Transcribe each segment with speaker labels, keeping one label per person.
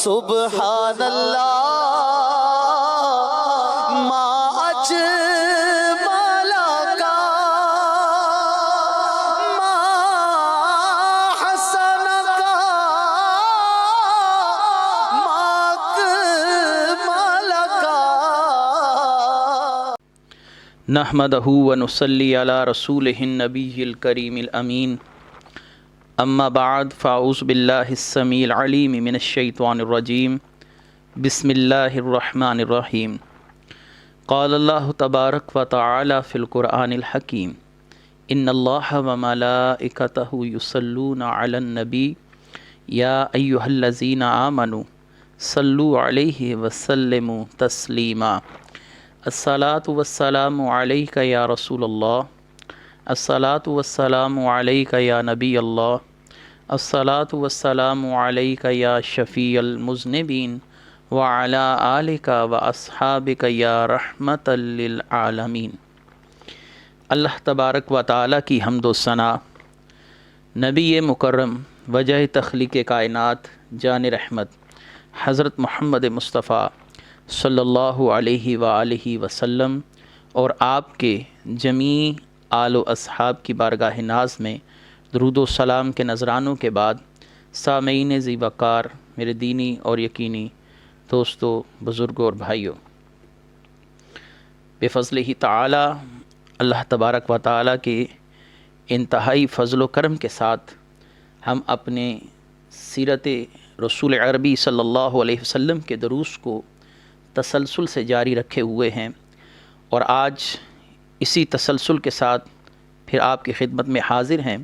Speaker 1: سبحان اللہ ما اجمل کا ما حسن کا ما اکمل کا
Speaker 2: نحمدہ ونصلی علی رسولہ النبی الکریم الامین اما بعد فاعوذ باللہ السمیع العلیم من الشیطان الرجیم بسم اللہ الرحمن الرحیم قال اللہ تبارک و تعالی فی القرآن الحکیم ان اللہ وملائکتہ یصلون علی النبی یا ایہا الذین آمنوا صلوا علیہ وسلموا تسلیما الصلاۃ والسلام علیک یا رسول اللہ الصلاۃ والسلام علیک یا نبی اللہ الصلاۃ والسلام علیک یا شفیع المذنبین وعلی آلک واصحابک یا رحمۃ للعالمین۔ اللہ تبارک و تعالیٰ کی حمد و ثنا، نبی مکرم وجہ تخلیق کائنات جان رحمت حضرت محمد مصطفیٰ صلی اللہ علیہ وآلہ وسلم اور آپ کے جمیع آل و اصحاب کی بارگاہ ناز میں درود و سلام کے نذرانوں کے بعد، سامعین ذی وقار میرے دینی اور یقینی دوستو، بزرگوں اور بھائیوں، بفضلہ تعالی اللہ تبارک و تعالی کے انتہائی فضل و کرم کے ساتھ ہم اپنے سیرت رسول عربی صلی اللہ علیہ وسلم کے دروس کو تسلسل سے جاری رکھے ہوئے ہیں، اور آج اسی تسلسل کے ساتھ پھر آپ کی خدمت میں حاضر ہیں،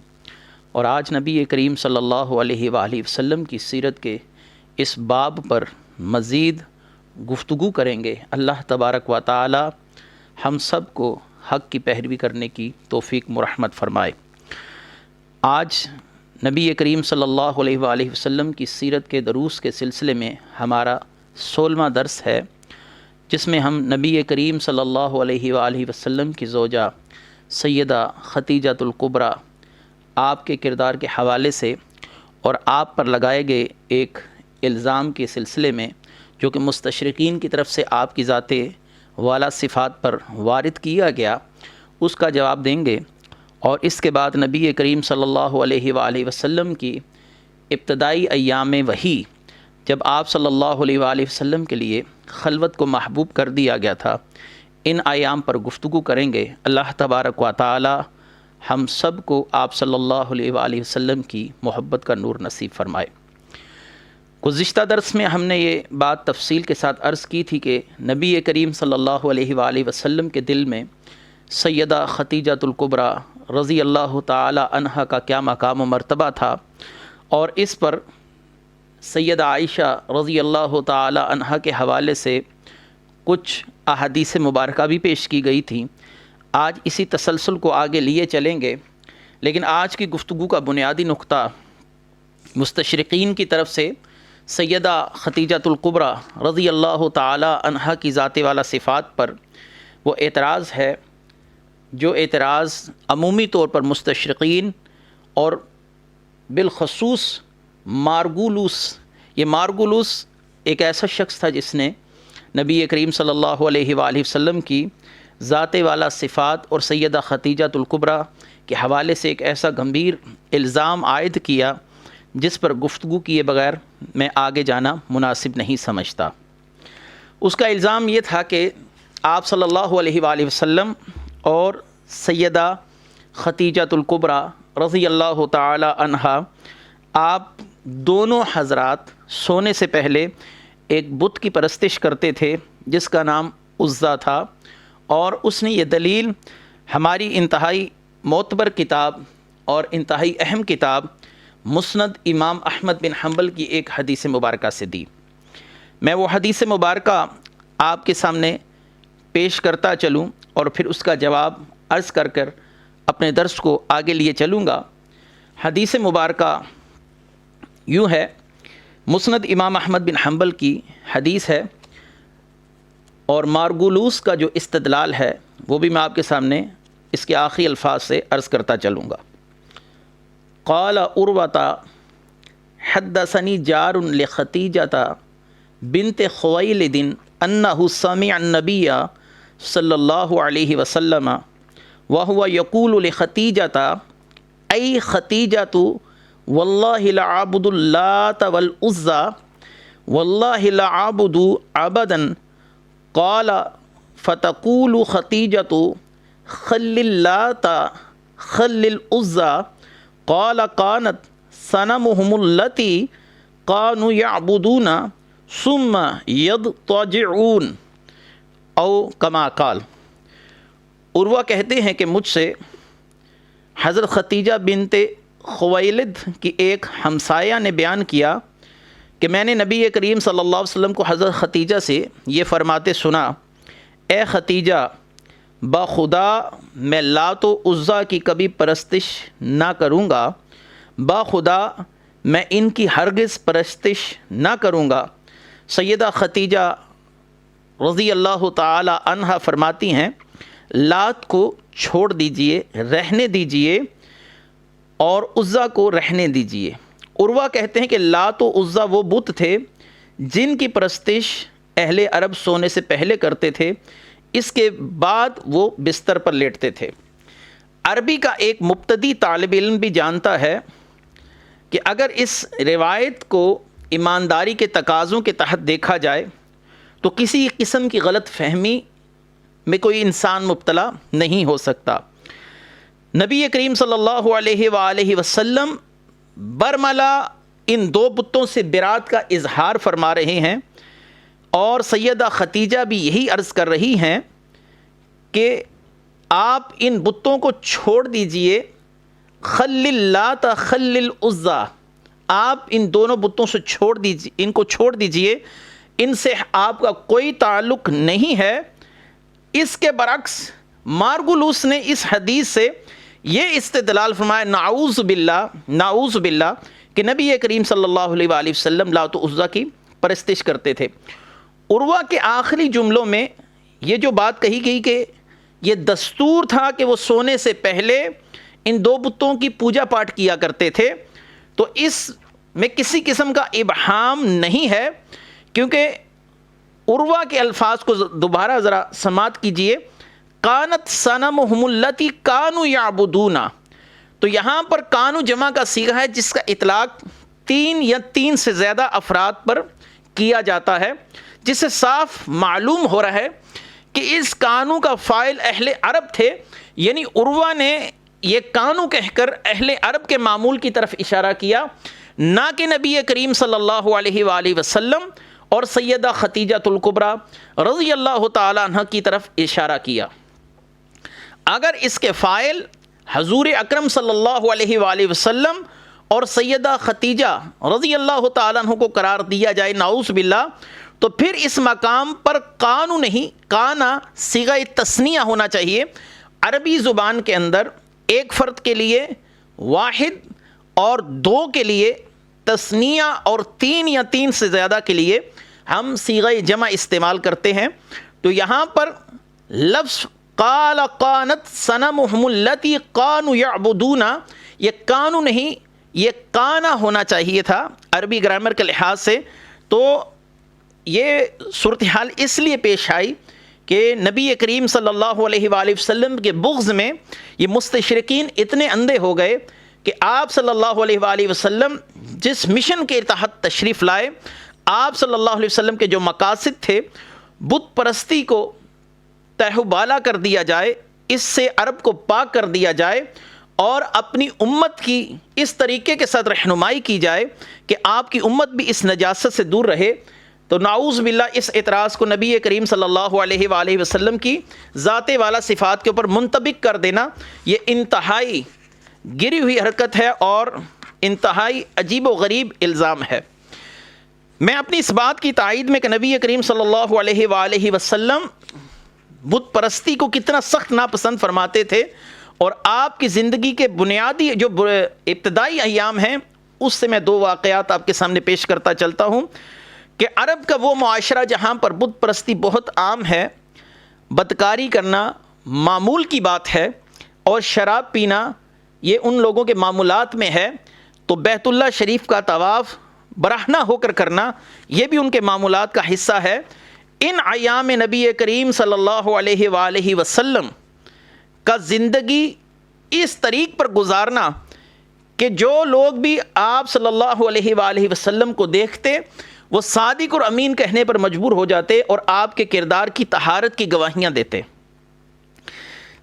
Speaker 2: اور آج نبی کریم صلی اللہ علیہ وآلہ وسلم کی سیرت کے اس باب پر مزید گفتگو کریں گے۔ اللہ تبارک و تعالی ہم سب کو حق کی پیروی کرنے کی توفیق مرحمت فرمائے۔ آج نبی کریم صلی اللہ علیہ وآلہ وسلم کی سیرت کے دروس کے سلسلے میں ہمارا 16واں درس ہے، جس میں ہم نبی کریم صلی اللہ علیہ وآلہ وسلم کی زوجہ سیدہ خدیجۃ الکبریٰ آپ کے کردار کے حوالے سے اور آپ پر لگائے گئے ایک الزام کے سلسلے میں، جو کہ مستشرقین کی طرف سے آپ کی ذات والا صفات پر وارد کیا گیا، اس کا جواب دیں گے، اور اس کے بعد نبی کریم صلی اللہ علیہ وآلہ وسلم کی ابتدائی ایام وحی، جب آپ صلی اللہ علیہ وآلہ وسلم کے لیے خلوت کو محبوب کر دیا گیا تھا، ان ایام پر گفتگو کریں گے۔ اللہ تبارک و تعالی ہم سب کو آپ صلی اللہ علیہ وآلہ وسلم کی محبت کا نور نصیب فرمائے۔ گزشتہ درس میں ہم نے یہ بات تفصیل کے ساتھ عرض کی تھی کہ نبی کریم صلی اللہ علیہ وآلہ وسلم کے دل میں سیدہ خدیجۃ الکبریٰ رضی اللہ تعالی عنہا کا کیا مقام و مرتبہ تھا، اور اس پر سیدہ عائشہ رضی اللہ تعالی عنہا کے حوالے سے کچھ احادیث مبارکہ بھی پیش کی گئی تھیں۔ آج اسی تسلسل کو آگے لیے چلیں گے، لیکن آج کی گفتگو کا بنیادی نقطہ مستشرقین کی طرف سے سیدہ خدیجۃ الکبریٰ رضی اللہ تعالی عنہا کی ذات والا صفات پر وہ اعتراض ہے، جو اعتراض عمومی طور پر مستشرقین اور بالخصوص مارگولوس، یہ مارگولوس ایک ایسا شخص تھا جس نے نبی کریم صلی اللہ علیہ وآلہ وسلم کی ذات والا صفات اور سیدہ خدیجۃ الکبریٰ کے حوالے سے ایک ایسا گمبھیر الزام عائد کیا جس پر گفتگو کیے بغیر میں آگے جانا مناسب نہیں سمجھتا۔ اس کا الزام یہ تھا کہ آپ صلی اللہ علیہ وآلہ وسلم اور سیدہ خدیجۃ الکبریٰ رضی اللہ تعالی عنہا، آپ دونوں حضرات سونے سے پہلے ایک بت کی پرستش کرتے تھے جس کا نام عزیٰ تھا، اور اس نے یہ دلیل ہماری انتہائی معتبر کتاب اور انتہائی اہم کتاب مسند امام احمد بن حنبل کی ایک حدیث مبارکہ سے دی۔ میں وہ حدیث مبارکہ آپ کے سامنے پیش کرتا چلوں اور پھر اس کا جواب عرض کر اپنے درس کو آگے لیے چلوں گا۔ حدیث مبارکہ یوں ہے، مسند امام احمد بن حنبل کی حدیث ہے، اور مارگولوس کا جو استدلال ہے وہ بھی میں آپ کے سامنے اس کے آخری الفاظ سے عرض کرتا چلوں گا۔ قال عروۃ حدثنی جار لخدیجۃ بنت خویلد انہ سمع النبی صلی اللہ علیہ وسلم وهو يقول لخدیجۃ ای خدیجۃ واللہ لعبد اللات والعزى واللہ لعبد عبدا قال فتقول خدیجۃ خل اللات خل العزى قال كانت صنمهم التي كانوا يعبدون ثم يضطجعون او کما قال۔ عروہ کہتے ہیں کہ مجھ سے حضرت خدیجہ بنت خویلد کی ایک ہمسایہ نے بیان کیا کہ میں نے نبی کریم صلی اللہ علیہ وسلم کو حضرت خدیجہ سے یہ فرماتے سنا، اے خدیجہ باخدا میں لات و عزیٰ کی کبھی پرستش نہ کروں گا، باخدا میں ان کی ہرگز پرستش نہ کروں گا۔ سیدہ خدیجہ رضی اللہ تعالی عنہا فرماتی ہیں لات کو چھوڑ دیجئے، رہنے دیجئے، اور عزیٰ کو رہنے دیجئے۔ عروہ کہتے ہیں کہ لات و عزیٰ وہ بت تھے جن کی پرستش اہل عرب سونے سے پہلے کرتے تھے، اس کے بعد وہ بستر پر لیٹتے تھے۔ عربی کا ایک مبتدی طالب علم بھی جانتا ہے کہ اگر اس روایت کو ایمانداری کے تقاضوں کے تحت دیکھا جائے تو کسی قسم کی غلط فہمی میں کوئی انسان مبتلا نہیں ہو سکتا۔ نبی کریم صلی اللہ علیہ وآلہ وسلم برملا ان دو بتوں سے برات کا اظہار فرما رہے ہیں، اور سیدہ خدیجہ بھی یہی عرض کر رہی ہیں کہ آپ ان بتوں کو چھوڑ دیجئے، خل اللات خل العزیٰ، آپ ان دونوں بتوں سے چھوڑ دیجئے، ان کو چھوڑ دیجئے، ان سے آپ کا کوئی تعلق نہیں ہے۔ اس کے برعکس مارگولوس نے اس حدیث سے یہ استدلال فرمایا، نعوذ باللہ کہ نبی کریم صلی اللہ علیہ وآلہ وسلم لات و عزیٰ کی پرستش کرتے تھے۔ عروہ کے آخری جملوں میں یہ جو بات کہی گئی کہ یہ دستور تھا کہ وہ سونے سے پہلے ان دو بتوں کی پوجا پاٹ کیا کرتے تھے، تو اس میں کسی قسم کا ابہام نہیں ہے، کیونکہ عروہ کے الفاظ کو دوبارہ ذرا سماعت کیجئے، کانت صنمهم التی کانوا یعبدون، تو یہاں پر کانو جمع کا صیغہ ہے جس کا اطلاق تین یا تین سے زیادہ افراد پر کیا جاتا ہے، جس سے صاف معلوم ہو رہا ہے کہ اس کانو کا فاعل اہل عرب تھے، یعنی عروہ نے یہ کانو کہہ کر اہل عرب کے معمول کی طرف اشارہ کیا، نہ کہ نبی کریم صلی اللہ علیہ وآلہ وسلم اور سیدہ خدیجہ الکبریٰ رضی اللہ تعالیٰ عنہ کی طرف اشارہ کیا۔ اگر اس کے فاعل حضور اکرم صلی اللہ علیہ وآلہ وسلم اور سیدہ خدیجہ رضی اللہ تعالیٰ عنہ کو قرار دیا جائے نعوذ باللہ، تو پھر اس مقام پر کانو نہیں، کانا صیغہ تثنیہ ہونا چاہیے۔ عربی زبان کے اندر ایک فرد کے لیے واحد اور دو کے لیے تثنیہ اور تین یا تین سے زیادہ کے لیے ہم صیغہ جمع استعمال کرتے ہیں، تو یہاں پر لفظ قال قانت صنمهم التی کانوا یعبدون، یہ کانو نہیں، یہ کانا ہونا چاہیے تھا عربی گرامر کے لحاظ سے۔ تو یہ صورتحال اس لیے پیش آئی کہ نبی کریم صلی اللہ علیہ وآلہ وسلم کے بغض میں یہ مستشرقین اتنے اندھے ہو گئے کہ آپ صلی اللہ علیہ وآلہ وسلم جس مشن کے تحت تشریف لائے، آپ صلی اللہ علیہ وسلم کے جو مقاصد تھے، بت پرستی کو تہو بالا کر دیا جائے، اس سے عرب کو پاک کر دیا جائے، اور اپنی امت کی اس طریقے کے ساتھ رہنمائی کی جائے کہ آپ کی امت بھی اس نجاست سے دور رہے، تو نعوذ باللہ اس اعتراض کو نبی کریم صلی اللہ علیہ وآلہ وسلم کی ذات والا صفات کے اوپر منطبق کر دینا، یہ انتہائی گری ہوئی حرکت ہے اور انتہائی عجیب و غریب الزام ہے۔ میں اپنی اس بات کی تائید میں کہ نبی کریم صلی اللہ علیہ وآلہ وسلم بت پرستی کو کتنا سخت ناپسند فرماتے تھے، اور آپ کی زندگی کے بنیادی جو ابتدائی ایام ہیں اس سے میں دو واقعات آپ کے سامنے پیش کرتا چلتا ہوں کہ عرب کا وہ معاشرہ جہاں پر بت پرستی بہت عام ہے، بدکاری کرنا معمول کی بات ہے، اور شراب پینا یہ ان لوگوں کے معمولات میں ہے، تو بیت اللہ شریف کا طواف برہنہ ہو کر کرنا یہ بھی ان کے معمولات کا حصہ ہے۔ ان ایام نبی کریم صلی اللہ علیہ وآلہ وسلم کا زندگی اس طریق پر گزارنا کہ جو لوگ بھی آپ صلی اللہ علیہ وآلہ وسلم کو دیکھتے وہ صادق اور امین کہنے پر مجبور ہو جاتے اور آپ کے کردار کی طہارت کی گواہیاں دیتے۔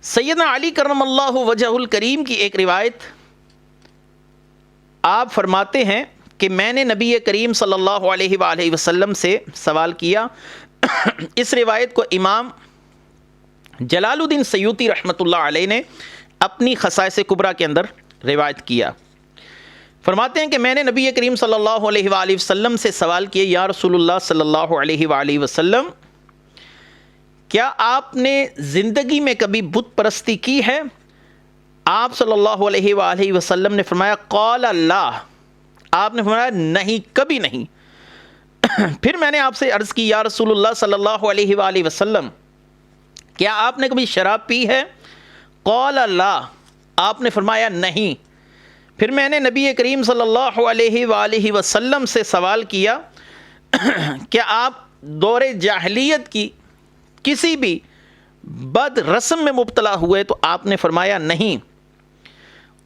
Speaker 2: سیدنا علی کرم اللہ وجہ الکریم کی ایک روایت آپ فرماتے ہیں کہ میں نے نبی کریم صلی اللہ علیہ وآلہ وسلم سے سوال کیا۔ اس روایت کو امام جلال الدین سیوطی رحمۃ اللہ علیہ نے اپنی خصائص کبریٰ کے اندر روایت کیا۔ فرماتے ہیں کہ میں نے نبی کریم صلی اللہ علیہ وآلہ وسلم سے سوال کیا، یا رسول اللہ صلی اللہ علیہ وآلہ وسلم، کیا آپ نے زندگی میں کبھی بت پرستی کی ہے؟ آپ صلی اللہ علیہ وآلہ وسلم نے فرمایا قال لا، آپ نے فرمایا نہیں، کبھی نہیں۔ پھر میں نے آپ سے عرض کی، یا رسول اللہ صلی اللہ علیہ وآلہ وسلم، کیا آپ نے کبھی شراب پی ہے؟ قال لا، آپ نے فرمایا نہیں۔ پھر میں نے نبی کریم صلی اللہ علیہ وآلہ وسلم سے سوال کیا، کیا آپ دور جاہلیت کی کسی بھی بد رسم میں مبتلا ہوئے؟ تو آپ نے فرمایا نہیں۔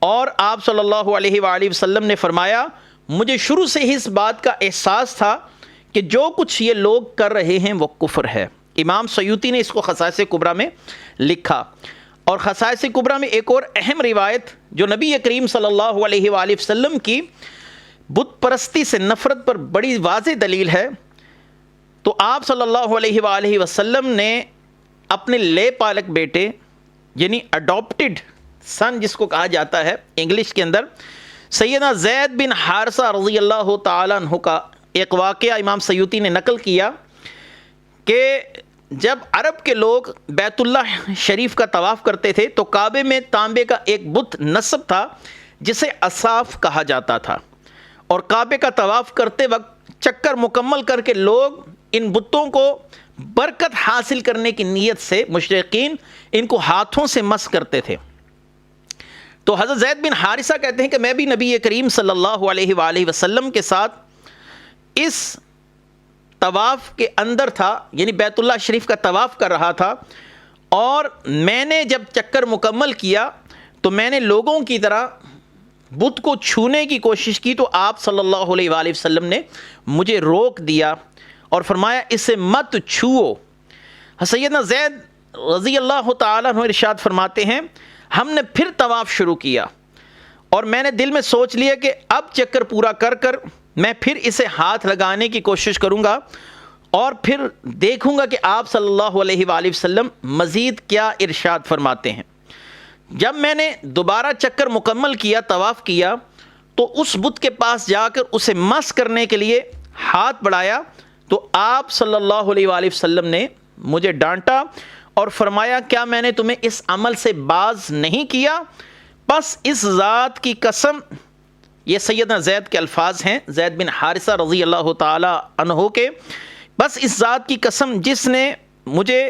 Speaker 2: اور آپ صلی اللہ علیہ وآلہ وسلم نے فرمایا، مجھے شروع سے ہی اس بات کا احساس تھا کہ جو کچھ یہ لوگ کر رہے ہیں وہ کفر ہے۔ امام سیوطی نے اس کو خصائص کبریٰ میں لکھا۔ اور خصائص کبریٰ میں ایک اور اہم روایت جو نبی کریم صلی اللہ علیہ وآلہ وسلم کی بت پرستی سے نفرت پر بڑی واضح دلیل ہے، تو آپ صلی اللہ علیہ وآلہ وسلم نے اپنے لے پالک بیٹے یعنی اڈاپٹڈ سن جس کو کہا جاتا ہے انگلش کے اندر، سیدنا زید بن حارثہ رضی اللہ تعالیٰ عنہ کا ایک واقعہ امام سیوطی نے نقل کیا کہ جب عرب کے لوگ بیت اللہ شریف کا طواف کرتے تھے تو کعبے میں تانبے کا ایک بت نصب تھا جسے اصاف کہا جاتا تھا، اور کعبے کا طواف کرتے وقت چکر مکمل کر کے لوگ ان بتوں کو برکت حاصل کرنے کی نیت سے مشرقین ان کو ہاتھوں سے مس کرتے تھے۔ تو حضرت زید بن حارثہ کہتے ہیں کہ میں بھی نبی کریم صلی اللہ علیہ وآلہ وسلم کے ساتھ اس طواف کے اندر تھا، یعنی بیت اللہ شریف کا طواف کر رہا تھا، اور میں نے جب چکر مکمل کیا تو میں نے لوگوں کی طرح بت کو چھونے کی کوشش کی، تو آپ صلی اللہ علیہ وآلہ وسلم نے مجھے روک دیا اور فرمایا اسے مت چھوؤ۔ سیدنا زید رضی اللہ تعالیٰ عنہ ارشاد فرماتے ہیں، ہم نے پھر طواف شروع کیا اور میں نے دل میں سوچ لیا کہ اب چکر پورا کر کر میں پھر اسے ہاتھ لگانے کی کوشش کروں گا اور پھر دیکھوں گا کہ آپ صلی اللہ علیہ وآلہ وسلم مزید کیا ارشاد فرماتے ہیں۔ جب میں نے دوبارہ چکر مکمل کیا، طواف کیا، تو اس بت کے پاس جا کر اسے مس کرنے کے لیے ہاتھ بڑھایا تو آپ صلی اللہ علیہ وآلہ وسلم نے مجھے ڈانٹا اور فرمایا، کیا میں نے تمہیں اس عمل سے باز نہیں کیا؟ بس اس ذات کی قسم، یہ سیدنا زید کے الفاظ ہیں، زید بن حارثہ رضی اللہ تعالی عنہ کے، بس اس ذات کی قسم جس نے مجھے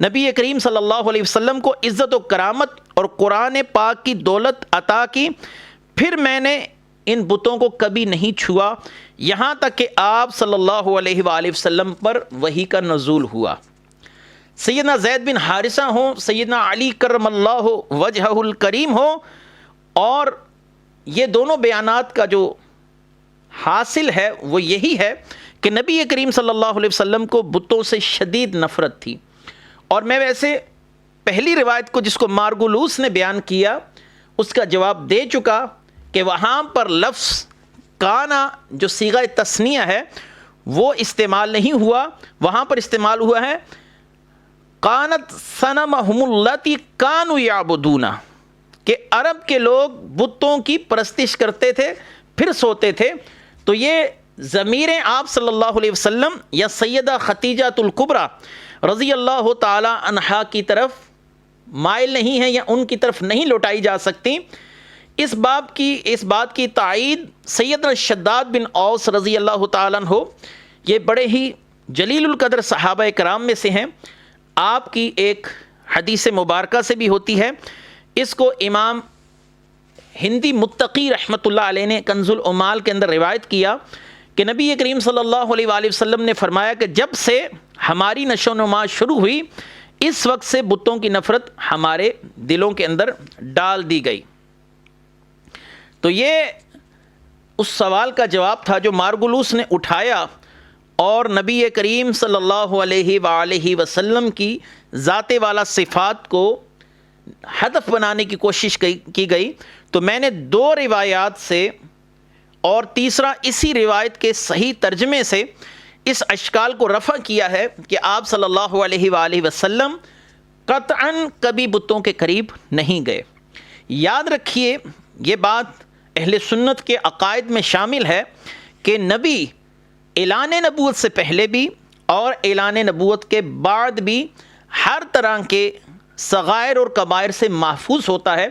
Speaker 2: نبی کریم صلی اللہ علیہ وسلم کو عزت و کرامت اور قرآن پاک کی دولت عطا کی، پھر میں نے ان بتوں کو کبھی نہیں چھوا یہاں تک کہ آپ صلی اللہ علیہ وآلہ وسلم پر وحی کا نزول ہوا۔ سیدنا زید بن حارثہ ہوں، سیدنا علی کرم اللہ وجہہ الکریم ہوں، اور یہ دونوں بیانات کا جو حاصل ہے وہ یہی ہے کہ نبی کریم صلی اللہ علیہ وسلم کو بتوں سے شدید نفرت تھی۔ اور میں ویسے پہلی روایت کو جس کو مارگولوس نے بیان کیا اس کا جواب دے چکا کہ وہاں پر لفظ کانا جو صیغہ تثنیہ ہے وہ استعمال نہیں ہوا، وہاں پر استعمال ہوا ہے کانت صنمہم اللاتی کانوا یعبدون، کہ عرب کے لوگ بتوں کی پرستش کرتے تھے پھر سوتے تھے۔ تو یہ ضمیریں آپ صلی اللہ علیہ وسلم یا سیدہ خدیجہ الکبریٰ رضی اللہ تعالی عنہا کی طرف مائل نہیں ہیں یا ان کی طرف نہیں لوٹائی جا سکتی۔ اس بات کی تائید سیدنا شداد بن اوس رضی اللہ تعالیٰ عنہ، یہ بڑے ہی جلیل القدر صحابہ کرام میں سے ہیں، آپ کی ایک حدیث مبارکہ سے بھی ہوتی ہے۔ اس کو امام ہندی متقی رحمۃ اللہ علیہ نے کنز العمال کے اندر روایت کیا کہ نبی کریم صلی اللہ علیہ وآلہ وسلم نے فرمایا کہ جب سے ہماری نشو و نما شروع ہوئی اس وقت سے بتوں کی نفرت ہمارے دلوں کے اندر ڈال دی گئی۔ تو یہ اس سوال کا جواب تھا جو مارگولوس نے اٹھایا اور نبی کریم صلی اللہ علیہ وآلہ وسلم کی ذات والا صفات کو ہدف بنانے کی کوشش کی گئی۔ تو میں نے دو روایات سے اور تیسرا اسی روایت کے صحیح ترجمے سے اس اشکال کو رفع کیا ہے کہ آپ صلی اللہ علیہ وآلہ وسلم قطعاً کبھی بتوں کے قریب نہیں گئے۔ یاد رکھیے یہ بات اہل سنت کے عقائد میں شامل ہے کہ نبی اعلان نبوت سے پہلے بھی اور اعلان نبوت کے بعد بھی ہر طرح کے صغائر اور کبائر سے محفوظ ہوتا ہے،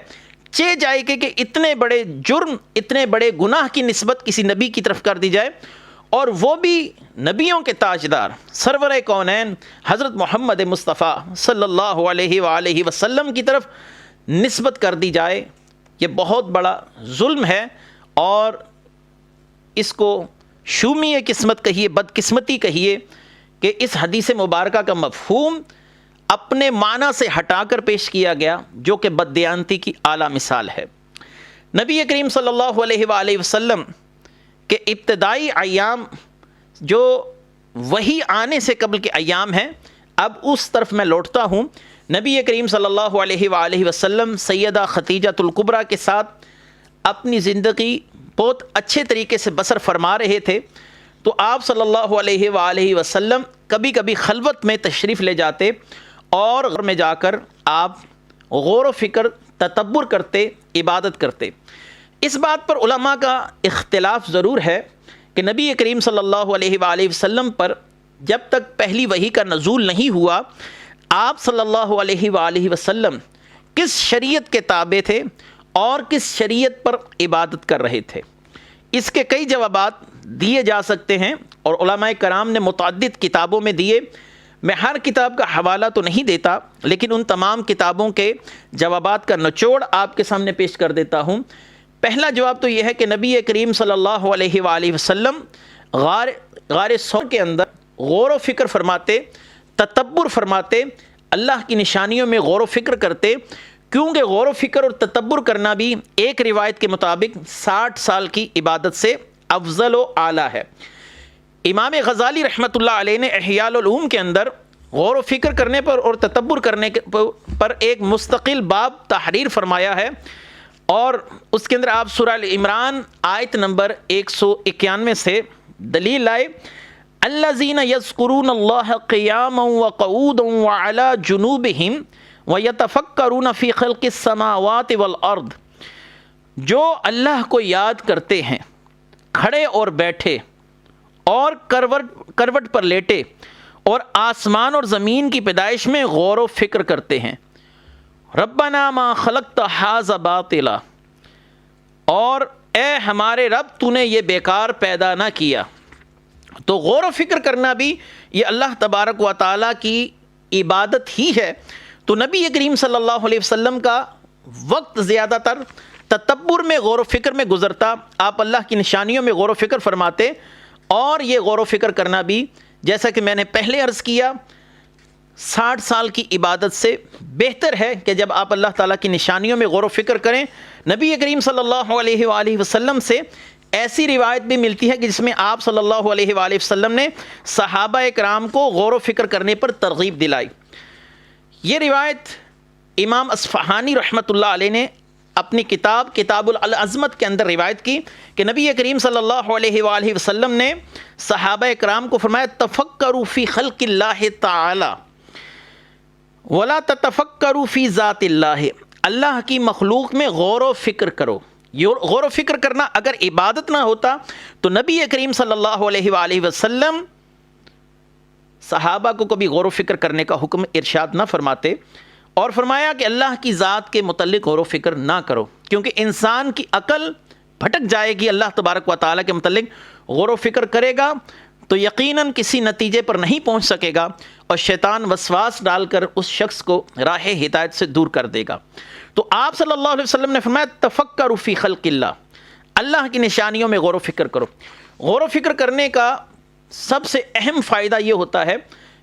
Speaker 2: چہ جائے کہ اتنے بڑے جرم، اتنے بڑے گناہ کی نسبت کسی نبی کی طرف کر دی جائے، اور وہ بھی نبیوں کے تاجدار سرور کونین حضرت محمد مصطفیٰ صلی اللہ علیہ وآلہ وسلم کی طرف نسبت کر دی جائے، یہ بہت بڑا ظلم ہے، اور اس کو شومی قسمت کہیے، بدقسمتی کہیے کہ اس حدیث مبارکہ کا مفہوم اپنے معنی سے ہٹا کر پیش کیا گیا، جو کہ بددیانتی کی اعلیٰ مثال ہے۔ نبی کریم صلی اللہ علیہ وآلہ وسلم کے ابتدائی ایام جو وحی آنے سے قبل کے ایام ہیں، اب اس طرف میں لوٹتا ہوں۔ نبی کریم صلی اللہ علیہ وآلہ وسلم سیدہ خدیجۃ الکبریٰ کے ساتھ اپنی زندگی بہت اچھے طریقے سے بسر فرما رہے تھے، تو آپ صلی اللہ علیہ وآلہ وسلم کبھی کبھی خلوت میں تشریف لے جاتے اور گھر میں جا کر آپ غور و فکر تدبر کرتے، عبادت کرتے۔ اس بات پر علماء کا اختلاف ضرور ہے کہ نبی کریم صلی اللہ علیہ وآلہ وسلم پر جب تک پہلی وحی کا نزول نہیں ہوا، آپ صلی اللہ علیہ وآلہ وسلم کس شریعت کے تابع تھے اور کس شریعت پر عبادت کر رہے تھے۔ اس کے کئی جوابات دیے جا سکتے ہیں اور علماء کرام نے متعدد کتابوں میں دیے۔ میں ہر کتاب کا حوالہ تو نہیں دیتا، لیکن ان تمام کتابوں کے جوابات کا نچوڑ آپ کے سامنے پیش کر دیتا ہوں۔ پہلا جواب تو یہ ہے کہ نبی کریم صلی اللہ علیہ وآلہ وسلم غار ثور کے اندر غور و فکر فرماتے، تدبر فرماتے، اللہ کی نشانیوں میں غور و فکر کرتے، کیونکہ غور و فکر اور تدبر کرنا بھی ایک روایت کے مطابق 60 سال کی عبادت سے افضل و اعلیٰ ہے۔ امام غزالی رحمۃ اللہ علیہ نے احیاء العلوم کے اندر غور و فکر کرنے پر اور تدبر کرنے پر ایک مستقل باب تحریر فرمایا ہے، اور اس کے اندر آپ سورہ ال عمران آیت نمبر 191 سے دلیل لائے، الذین یذکرون اللہ قیاما وقعودا وعلی جنوبہم ویتفکرون فی خلق السماوات والارض، جو اللہ کو یاد کرتے ہیں کھڑے اور بیٹھے اور کروٹ پر لیٹے، اور آسمان اور زمین کی پیدائش میں غور و فکر کرتے ہیں۔ ربنا ما خلقت ھذا باطلا، اور اے ہمارے رب تو نے یہ بیکار پیدا نہ کیا۔ تو غور و فکر کرنا بھی یہ اللہ تبارک و تعالیٰ کی عبادت ہی ہے۔ تو نبی کریم صلی اللہ علیہ وسلم کا وقت زیادہ تر تدبر میں، غور و فکر میں گزرتا، آپ اللہ کی نشانیوں میں غور و فکر فرماتے، اور یہ غور و فکر کرنا بھی جیسا کہ میں نے پہلے عرض کیا 60 سال کی عبادت سے بہتر ہے کہ جب آپ اللہ تعالیٰ کی نشانیوں میں غور و فکر کریں۔ نبی کریم صلی اللہ علیہ وآلہ وسلم سے ایسی روایت بھی ملتی ہے کہ جس میں آپ صلی اللہ علیہ وآلہ وسلم نے صحابہ کرام کو غور و فکر کرنے پر ترغیب دلائی۔ یہ روایت امام اصفہانی رحمۃ اللہ علیہ نے اپنی کتاب العظمت کے اندر روایت کی کہ نبی کریم صلی اللہ علیہ وآلہ وسلم نے صحابہ کرام کو فرمایا، تفکروا فی خلق اللہ تعالی ولا تتفکروا فی ذات اللہ، اللہ کی مخلوق میں غور و فکر کرو۔ غور و فکر کرنا اگر عبادت نہ ہوتا تو نبی کریم صلی اللہ علیہ وآلہ وسلم صحابہ کو کبھی غور و فکر کرنے کا حکم ارشاد نہ فرماتے، اور فرمایا کہ اللہ کی ذات کے متعلق غور و فکر نہ کرو، کیونکہ انسان کی عقل بھٹک جائے گی۔ اللہ تبارک و تعالیٰ کے متعلق غور و فکر کرے گا تو یقیناً کسی نتیجے پر نہیں پہنچ سکے گا، اور شیطان وسواس ڈال کر اس شخص کو راہ ہدایت سے دور کر دے گا۔ تو آپ صلی اللہ علیہ وسلم نے فرمایا، تفکروا فی خلق اللہ، اللہ کی نشانیوں میں غور و فکر کرو۔ غور و فکر کرنے کا سب سے اہم فائدہ یہ ہوتا ہے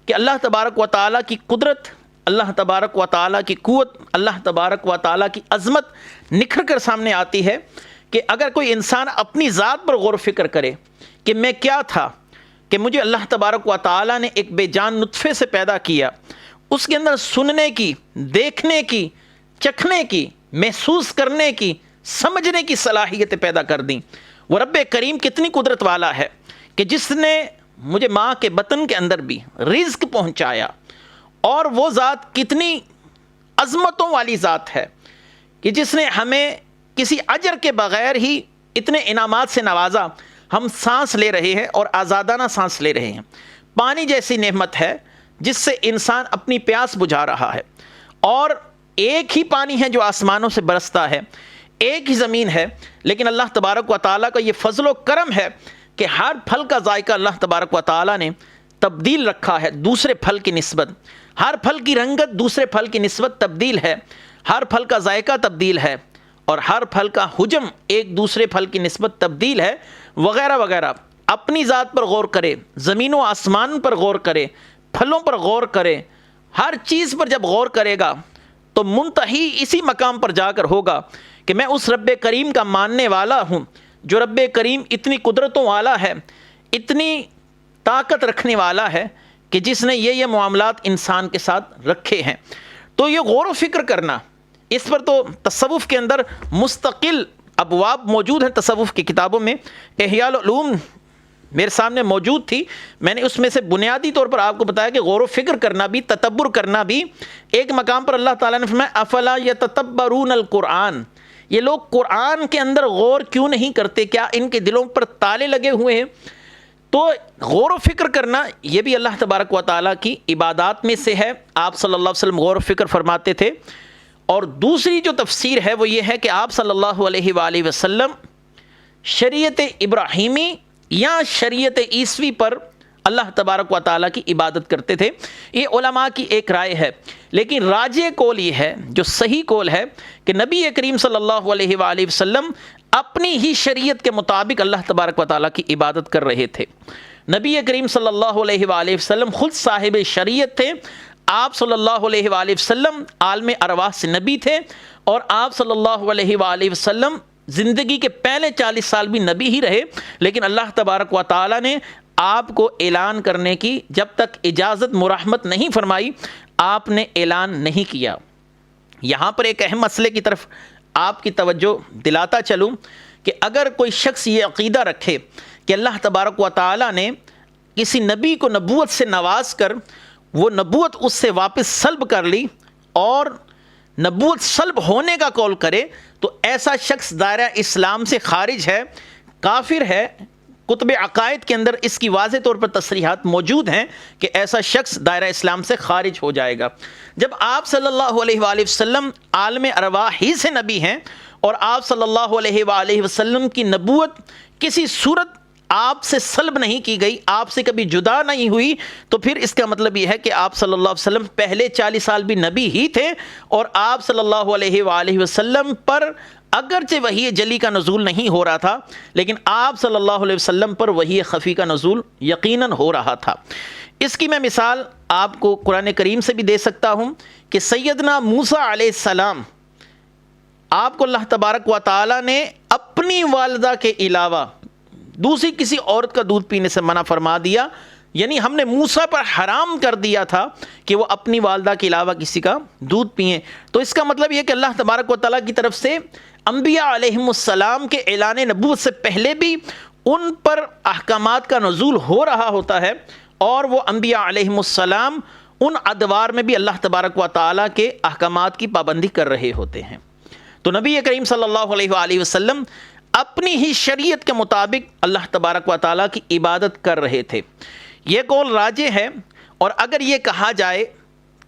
Speaker 2: کہ اللہ تبارک و تعالیٰ کی قدرت، اللہ تبارک و تعالیٰ کی قوت، اللہ تبارک و تعالیٰ کی عظمت نکھر کر سامنے آتی ہے کہ اگر کوئی انسان اپنی ذات پر غور و فکر کرے کہ میں کیا تھا، کہ مجھے اللہ تبارک و تعالیٰ نے ایک بے جان نطفے سے پیدا کیا، اس کے اندر سننے کی، دیکھنے کی، چکھنے کی، محسوس کرنے کی، سمجھنے کی صلاحیتیں پیدا کر دیں۔ وہ رب کریم کتنی قدرت والا ہے کہ جس نے مجھے ماں کے بطن کے اندر بھی رزق پہنچایا، اور وہ ذات کتنی عظمتوں والی ذات ہے کہ جس نے ہمیں کسی اجر کے بغیر ہی اتنے انعامات سے نوازا، ہم سانس لے رہے ہیں اور آزادانہ سانس لے رہے ہیں۔ پانی جیسی نعمت ہے جس سے انسان اپنی پیاس بجھا رہا ہے، اور ایک ہی پانی ہے جو آسمانوں سے برستا ہے، ایک ہی زمین ہے، لیکن اللہ تبارک و تعالیٰ کا یہ فضل و کرم ہے کہ ہر پھل کا ذائقہ اللہ تبارک و تعالیٰ نے تبدیل رکھا ہے دوسرے پھل کی نسبت، ہر پھل کی رنگت دوسرے پھل کی نسبت تبدیل ہے، ہر پھل کا ذائقہ تبدیل ہے، اور ہر پھل کا حجم ایک دوسرے پھل کی نسبت تبدیل ہے، وغیرہ وغیرہ۔ اپنی ذات پر غور کرے، زمین و آسمان پر غور کرے، پھلوں پر غور کرے، ہر چیز پر جب غور کرے گا تو منتہی اسی مقام پر جا کر ہوگا کہ میں اس رب کریم کا ماننے والا ہوں، جو رب کریم اتنی قدرتوں والا ہے، اتنی طاقت رکھنے والا ہے کہ جس نے یہ معاملات انسان کے ساتھ رکھے ہیں۔ تو یہ غور و فکر کرنا، اس پر تو تصوف کے اندر مستقل ابواب موجود ہیں، تصوف کی کتابوں میں احیاء العلوم میرے سامنے موجود تھی، میں نے اس میں سے بنیادی طور پر آپ کو بتایا کہ غور و فکر کرنا بھی، تدبر کرنا بھی، ایک مقام پر اللہ تعالیٰ نے فرمایا افلا یتدبرون القرآن، یہ لوگ قرآن کے اندر غور کیوں نہیں کرتے، کیا ان کے دلوں پر تالے لگے ہوئے ہیں؟ تو غور و فکر کرنا یہ بھی اللہ تبارک و تعالیٰ کی عبادات میں سے ہے۔ آپ صلی اللہ علیہ وسلم غور و فکر فرماتے تھے، اور دوسری جو تفسیر ہے وہ یہ ہے کہ آپ صلی اللہ علیہ وآلہ وسلم شریعت ابراہیمی یا شریعت عیسوی پر اللہ تبارک و تعالیٰ کی عبادت کرتے تھے۔ یہ علماء کی ایک رائے ہے، لیکن راجح قول یہ ہے، جو صحیح قول ہے، کہ نبی کریم صلی اللہ علیہ وآلہ وسلم اپنی ہی شریعت کے مطابق اللہ تبارک و تعالیٰ کی عبادت کر رہے تھے۔ نبی کریم صلی اللہ علیہ وآلہ وسلم خود صاحب شریعت تھے، آپ صلی اللہ علیہ وآلہ وسلم عالم ارواح سے نبی تھے، اور آپ صلی اللہ علیہ وآلہ وسلم زندگی کے پہلے 40 سال بھی نبی ہی رہے، لیکن اللہ تبارک و تعالیٰ نے آپ کو اعلان کرنے کی جب تک اجازت مرحمت نہیں فرمائی، آپ نے اعلان نہیں کیا۔ یہاں پر ایک اہم مسئلے کی طرف آپ کی توجہ دلاتا چلوں کہ اگر کوئی شخص یہ عقیدہ رکھے کہ اللہ تبارک و تعالیٰ نے کسی نبی کو نبوت سے نواز کر وہ نبوت اس سے واپس سلب کر لی، اور نبوت سلب ہونے کا قول کرے، تو ایسا شخص دائرہ اسلام سے خارج ہے، کافر ہے۔ کتب عقائد کے اندر اس کی واضح طور پر تصریحات موجود ہیں کہ ایسا شخص دائرہ اسلام سے خارج ہو جائے گا۔ جب آپ صلی اللہ علیہ وآلہ وسلم عالم ارواح ہی سے نبی ہیں، اور آپ صلی اللہ علیہ وآلہ وسلم کی نبوت کسی صورت آپ سے سلب نہیں کی گئی، آپ سے کبھی جدا نہیں ہوئی، تو پھر اس کا مطلب یہ ہے کہ آپ صلی اللہ علیہ وسلم پہلے 40 سال بھی نبی ہی تھے، اور آپ صلی اللہ علیہ وآلہ وسلم پر اگرچہ وحی جلی کا نزول نہیں ہو رہا تھا، لیکن آپ صلی اللہ علیہ وسلم پر وحی خفی کا نزول یقیناً ہو رہا تھا۔ اس کی میں مثال آپ کو قرآن کریم سے بھی دے سکتا ہوں کہ سیدنا موسیٰ علیہ السلام، آپ کو اللہ تبارک و تعالیٰ نے اپنی والدہ کے علاوہ دوسری کسی عورت کا دودھ پینے سے منع فرما دیا، یعنی ہم نے موسیٰ پر حرام کر دیا تھا کہ وہ اپنی والدہ کے علاوہ کسی کا دودھ پئیں۔ تو اس کا مطلب یہ کہ اللہ تبارک و تعالیٰ کی طرف سے انبیاء علیہم السلام کے اعلان نبوت سے پہلے بھی ان پر احکامات کا نزول ہو رہا ہوتا ہے، اور وہ انبیاء علیہم السلام ان ادوار میں بھی اللہ تبارک و تعالیٰ کے احکامات کی پابندی کر رہے ہوتے ہیں۔ تو نبی کریم صلی اللہ علیہ وآلہ وسلم اپنی ہی شریعت کے مطابق اللہ تبارک و تعالیٰ کی عبادت کر رہے تھے۔ یہ قول راجح ہے، اور اگر یہ کہا جائے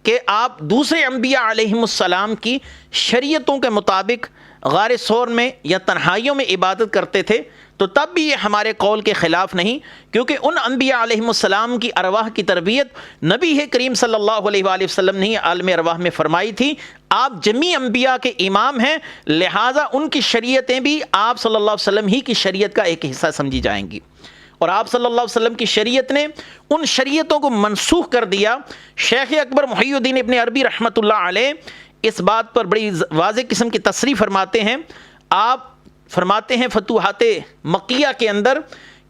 Speaker 2: کہ آپ دوسرے انبیاء علیہم السلام کی شریعتوں کے مطابق غار ثور میں یا تنہائیوں میں عبادت کرتے تھے، تو تب بھی یہ ہمارے قول کے خلاف نہیں، کیونکہ ان انبیاء علیہم السلام کی ارواح کی تربیت نبی کریم صلی اللہ علیہ وآلہ وسلم نے عالم ارواح میں فرمائی تھی۔ آپ جمیع انبیاء کے امام ہیں، لہٰذا ان کی شریعتیں بھی آپ صلی اللہ علیہ وسلم ہی کی شریعت کا ایک حصہ سمجھی جائیں گی۔ اور آپ صلی اللہ علیہ وسلم کی شریعت نے ان شریعتوں کو منسوخ کر دیا۔ شیخ اکبر محی الدین ابن عربی رحمۃ اللہ علیہ اس بات پر بڑی واضح قسم کی تصریح فرماتے ہیں۔ آپ فرماتے ہیں فتوحات مکیہ کے اندر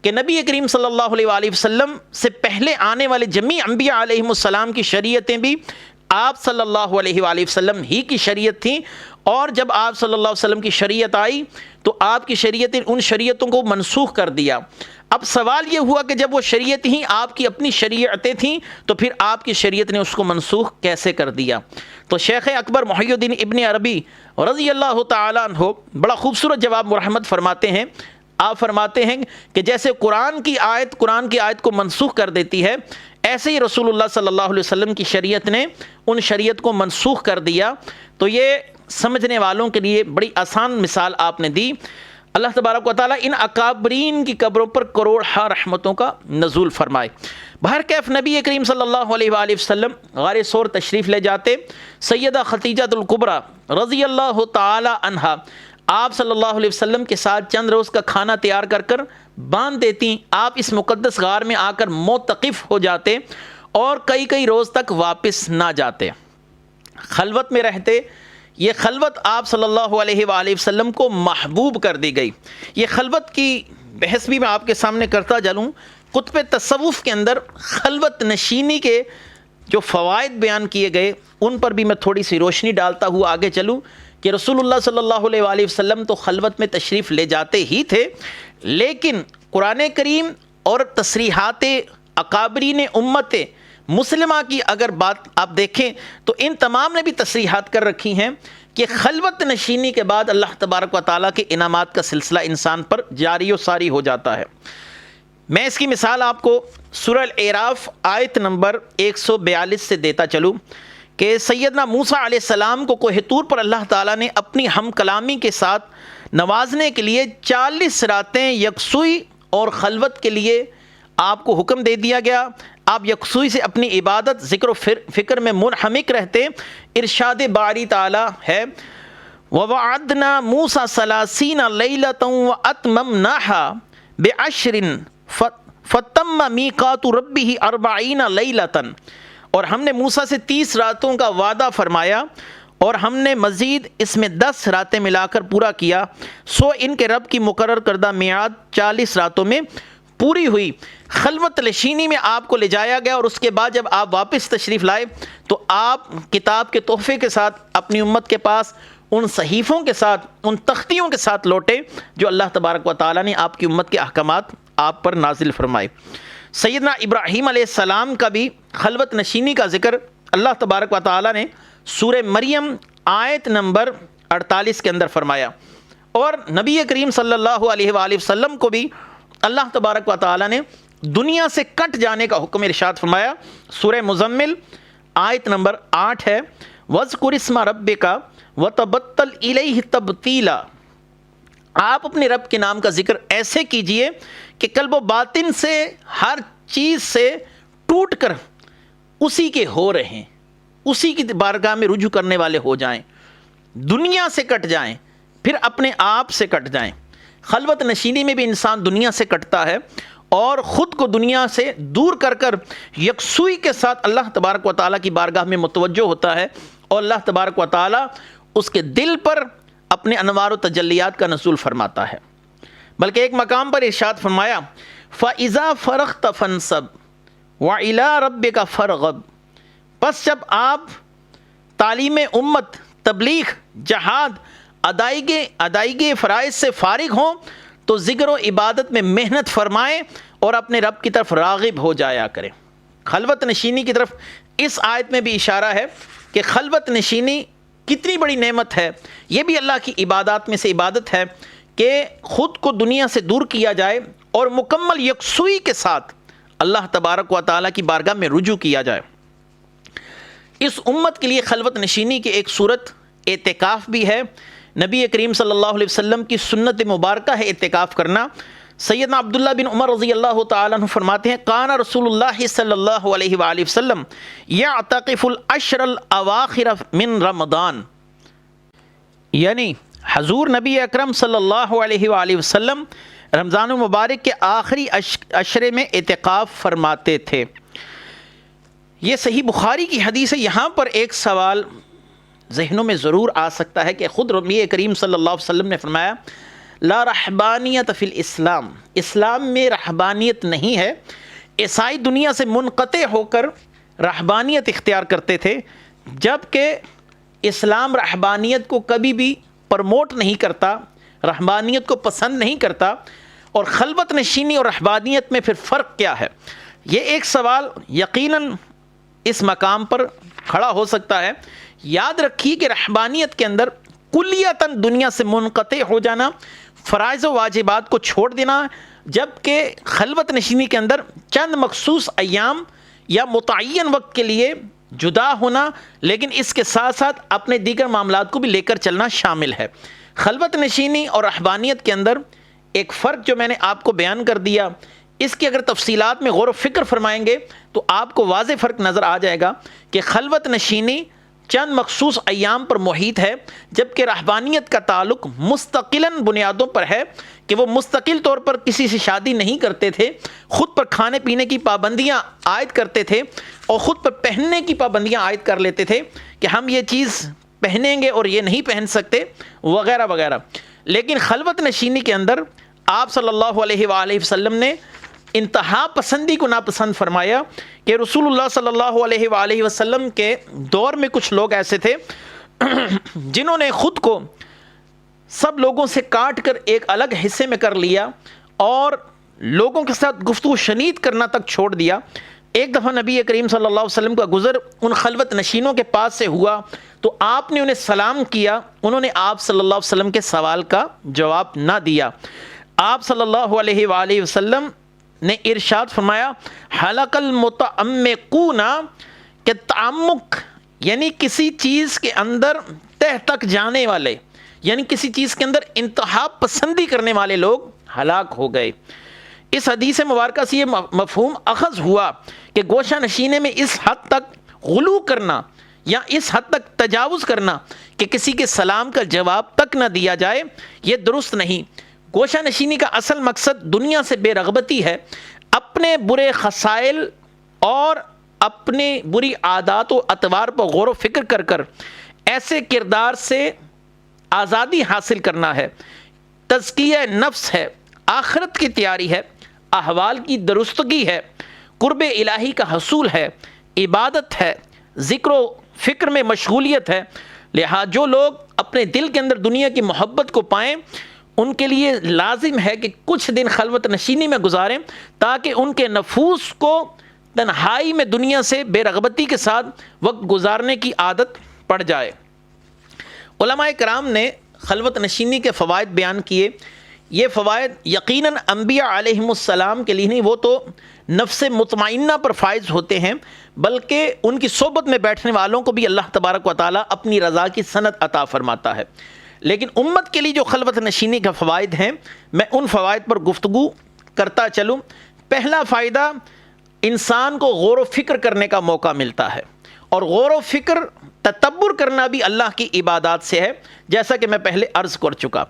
Speaker 2: کہ نبی کریم صلی اللہ علیہ وآلہ وسلم سے پہلے آنے والے جمیع انبیاء علیہم السلام کی شریعتیں بھی آپ صلی اللہ علیہ وآلہ وسلم ہی کی شریعت تھیں، اور جب آپ صلی اللہ علیہ وسلم کی شریعت آئی تو آپ کی شریعت ان شریعتوں کو منسوخ کر دیا۔ اب سوال یہ ہوا کہ جب وہ شریعت ہی آپ کی اپنی شریعتیں تھیں تو پھر آپ کی شریعت نے اس کو منسوخ کیسے کر دیا؟ تو شیخ اکبر محی الدین ابن عربی رضی اللہ تعالیٰ عنہ بڑا خوبصورت جواب مرحمت فرماتے ہیں۔ آپ فرماتے ہیں کہ جیسے قرآن کی آیت کو منسوخ کر دیتی ہے، ایسے ہی رسول اللہ صلی اللہ علیہ وسلم کی شریعت نے ان شریعت کو منسوخ کر دیا۔ تو یہ سمجھنے والوں کے لیے بڑی آسان مثال آپ نے دی۔ اللہ تبارک و تعالیٰ ان اکابرین کی قبروں پر کروڑہا رحمتوں کا نزول فرمائے۔ بہرکیف نبی کریم صلی اللہ علیہ وآلہ وسلم غار ثور تشریف لے جاتے، سیدہ خدیجہ الکبریٰ رضی اللہ تعالی عنہا آپ صلی اللہ علیہ وسلم کے ساتھ چند روز کا کھانا تیار کر کر باندھ دیتی۔ آپ اس مقدس غار میں آ کر موتقف ہو جاتے اور کئی روز تک واپس نہ جاتے، خلوت میں رہتے۔ یہ خلوت آپ صلی اللہ علیہ وآلہ وسلم کو محبوب کر دی گئی۔ یہ خلوت کی بحث بھی میں آپ کے سامنے کرتا چلوں۔ کتب تصوف کے اندر خلوت نشینی کے جو فوائد بیان کیے گئے ان پر بھی میں تھوڑی سی روشنی ڈالتا ہوا آگے چلوں کہ رسول اللہ صلی اللہ علیہ وآلہ وسلم تو خلوت میں تشریف لے جاتے ہی تھے، لیکن قرآن کریم اور تصریحات اکابرین امت مسلمہ کی اگر بات آپ دیکھیں تو ان تمام نے بھی تصریحات کر رکھی ہیں کہ خلوت نشینی کے بعد اللہ تبارک و تعالیٰ کے انعامات کا سلسلہ انسان پر جاری و ساری ہو جاتا ہے۔ میں اس کی مثال آپ کو سورہ الاعراف آیت نمبر 142 سے دیتا چلوں کہ سیدنا موسیٰ علیہ السلام کو کوہ طور پر اللہ تعالیٰ نے اپنی ہم کلامی کے ساتھ نوازنے کے لیے 40 راتیں یکسوئی اور خلوت کے لیے آپ کو حکم دے دیا گیا۔ آپ یکسوئی سے اپنی عبادت ذکر و فکر میں منہمک رہتے۔ ارشاد باری تعالیٰ ہے وَوَعَدْنَا مُوسَىٰ 30 لَيْلَةً وَأَتْمَمْنَاهَا بِعَشْرٍ فَتَمَّ مِيقَاتُ رَبِّهِ 40 لَيْلَةً، اور ہم نے موسیٰ سے 30 راتوں کا وعدہ فرمایا اور ہم نے مزید اس میں 10 راتیں ملا کر پورا کیا، سو ان کے رب کی مقرر کردہ میعاد 40 راتوں میں پوری ہوئی۔ خلوت نشینی میں آپ کو لے جایا گیا، اور اس کے بعد جب آپ واپس تشریف لائے تو آپ کتاب کے تحفے کے ساتھ اپنی امت کے پاس ان صحیفوں کے ساتھ، ان تختیوں کے ساتھ لوٹے جو اللہ تبارک و تعالیٰ نے آپ کی امت کے احکامات آپ پر نازل فرمائے۔ سیدنا ابراہیم علیہ السلام کا بھی خلوت نشینی کا ذکر اللہ تبارک و تعالیٰ نے سورہ مریم آیت نمبر 48 کے اندر فرمایا، اور نبی کریم صلی اللہ علیہ وآلہ وسلم کو بھی اللہ تبارک و تعالیٰ نے دنیا سے کٹ جانے کا حکم ارشاد فرمایا۔ سورہ مزمل آیت نمبر 8 ہے وَاذْكُرِ اسْمَ رَبِّكَ وَتَبَتَّلْ إِلَيْهِ تَبْتِيلًا، آپ اپنے رب کے نام کا ذکر ایسے کیجئے کہ قلب و باطن سے ہر چیز سے ٹوٹ کر اسی کے ہو رہیں، اسی کی بارگاہ میں رجوع کرنے والے ہو جائیں، دنیا سے کٹ جائیں، پھر اپنے آپ سے کٹ جائیں۔ خلوت نشینی میں بھی انسان دنیا سے کٹتا ہے اور خود کو دنیا سے دور کر کر یکسوئی کے ساتھ اللہ تبارک و تعالیٰ کی بارگاہ میں متوجہ ہوتا ہے، اور اللہ تبارک و تعالیٰ اس کے دل پر اپنے انوار و تجلیات کا نزول فرماتا ہے۔ بلکہ ایک مقام پر ارشاد فرمایا فَإِذَا فَرَغْتَ فَانْصَبْ وَإِلَىٰ رَبِّكَ فَارْغَب، پس جب آپ تعلیم امت، تبلیغ، جہاد، ادائیگی فرائض سے فارغ ہوں تو ذکر و عبادت میں محنت فرمائیں اور اپنے رب کی طرف راغب ہو جایا کریں۔ خلوت نشینی کی طرف اس آیت میں بھی اشارہ ہے کہ خلوت نشینی کتنی بڑی نعمت ہے۔ یہ بھی اللہ کی عبادات میں سے عبادت ہے کہ خود کو دنیا سے دور کیا جائے اور مکمل یکسوئی کے ساتھ اللہ تبارک و تعالیٰ کی بارگاہ میں رجوع کیا جائے۔ اس امت کے لیے خلوت نشینی کی ایک صورت اعتکاف بھی ہے۔ نبی کریم صلی اللہ علیہ وسلم کی سنت مبارکہ ہے اعتکاف کرنا۔ سیدنا عبداللہ بن عمر رضی اللہ تعالیٰ عنہ فرماتے ہیں کان رسول اللہ صلی اللہ علیہ وآلہ وسلم یعتکف العشر الاواخر من رمضان، یعنی حضور نبی اکرم صلی اللہ علیہ وآلہ وسلم رمضان المبارک کے آخری عشرے میں اعتکاف فرماتے تھے۔ یہ صحیح بخاری کی حدیث ہے۔ یہاں پر ایک سوال ذہنوں میں ضرور آ سکتا ہے کہ خود نبی کریم صلی اللہ علیہ وسلم نے فرمایا لا رحبانیت فی الاسلام، اسلام میں رحبانیت نہیں ہے۔ عیسائی دنیا سے منقطع ہو کر رحبانیت اختیار کرتے تھے، جبکہ اسلام رحبانیت کو کبھی بھی پرموٹ نہیں کرتا، رحبانیت کو پسند نہیں کرتا۔ اور خلوت نشینی اور رحبانیت میں پھر فرق کیا ہے؟ یہ ایک سوال یقیناً اس مقام پر کھڑا ہو سکتا ہے۔ یاد رکھیے کہ رحبانیت کے اندر کلیتاً دنیا سے منقطع ہو جانا، فرائض و واجبات کو چھوڑ دینا، جبکہ خلوت نشینی کے اندر چند مخصوص ایام یا متعین وقت کے لیے جدا ہونا، لیکن اس کے ساتھ ساتھ اپنے دیگر معاملات کو بھی لے کر چلنا شامل ہے۔ خلوت نشینی اور رحبانیت کے اندر ایک فرق جو میں نے آپ کو بیان کر دیا، اس کی اگر تفصیلات میں غور و فکر فرمائیں گے تو آپ کو واضح فرق نظر آ جائے گا کہ خلوت نشینی چند مخصوص ایام پر محیط ہے، جبکہ رحبانیت کا تعلق مستقلاً بنیادوں پر ہے کہ وہ مستقل طور پر کسی سے شادی نہیں کرتے تھے، خود پر کھانے پینے کی پابندیاں عائد کرتے تھے اور خود پر پہننے کی پابندیاں عائد کر لیتے تھے کہ ہم یہ چیز پہنیں گے اور یہ نہیں پہن سکتے وغیرہ وغیرہ۔ لیکن خلوت نشینی کے اندر آپ صلی اللہ علیہ وآلہ وسلم نے انتہا پسندی کو ناپسند فرمایا کہ رسول اللہ صلی اللہ علیہ وآلہ وسلم کے دور میں کچھ لوگ ایسے تھے جنہوں نے خود کو سب لوگوں سے کاٹ کر ایک الگ حصے میں کر لیا اور لوگوں کے ساتھ گفتگو شنید کرنا تک چھوڑ دیا۔ ایک دفعہ نبی کریم صلی اللہ علیہ وسلم کا گزر ان خلوت نشینوں کے پاس سے ہوا تو آپ نے انہیں سلام کیا، انہوں نے آپ صلی اللہ علیہ وسلم کے سوال کا جواب نہ دیا۔ آپ صلی اللہ علیہ وآلہ وسلم نے ارشاد فرمایا حلق المتعمقون، کہ تعمق یعنی کسی چیز کے اندر تہ تک جانے والے، یعنی کسی چیز کے اندر انتہا پسندی کرنے والے لوگ ہلاک ہو گئے۔ اس حدیث مبارکہ سے یہ مفہوم اخذ ہوا کہ گوشہ نشینے میں اس حد تک غلو کرنا یا اس حد تک تجاوز کرنا کہ کسی کے سلام کا جواب تک نہ دیا جائے، یہ درست نہیں۔ گوشہ نشینی کا اصل مقصد دنیا سے بے رغبتی ہے، اپنے برے خصائل اور اپنے بری عادات و اطوار پر غور و فکر کر کر ایسے کردار سے آزادی حاصل کرنا ہے، تزکیہ نفس ہے، آخرت کی تیاری ہے، احوال کی درستگی ہے، قرب الہی کا حصول ہے، عبادت ہے، ذکر و فکر میں مشغولیت ہے۔ لہذا جو لوگ اپنے دل کے اندر دنیا کی محبت کو پائیں ان کے لیے لازم ہے کہ کچھ دن خلوت نشینی میں گزاریں تاکہ ان کے نفوس کو تنہائی میں دنیا سے بے رغبتی کے ساتھ وقت گزارنے کی عادت پڑ جائے۔ علماء کرام نے خلوت نشینی کے فوائد بیان کیے۔ یہ فوائد یقیناً انبیاء علیہم السلام کے لیے نہیں، وہ تو نفس مطمئنہ پر فائز ہوتے ہیں، بلکہ ان کی صحبت میں بیٹھنے والوں کو بھی اللہ تبارک و تعالیٰ اپنی رضا کی سند عطا فرماتا ہے۔ لیکن امت کے لیے جو خلوت نشینی کا فوائد ہیں، میں ان فوائد پر گفتگو کرتا چلوں۔ پہلا فائدہ، انسان کو غور و فکر کرنے کا موقع ملتا ہے، اور غور و فکر تدبر کرنا بھی اللہ کی عبادات سے ہے، جیسا کہ میں پہلے عرض کر چکا۔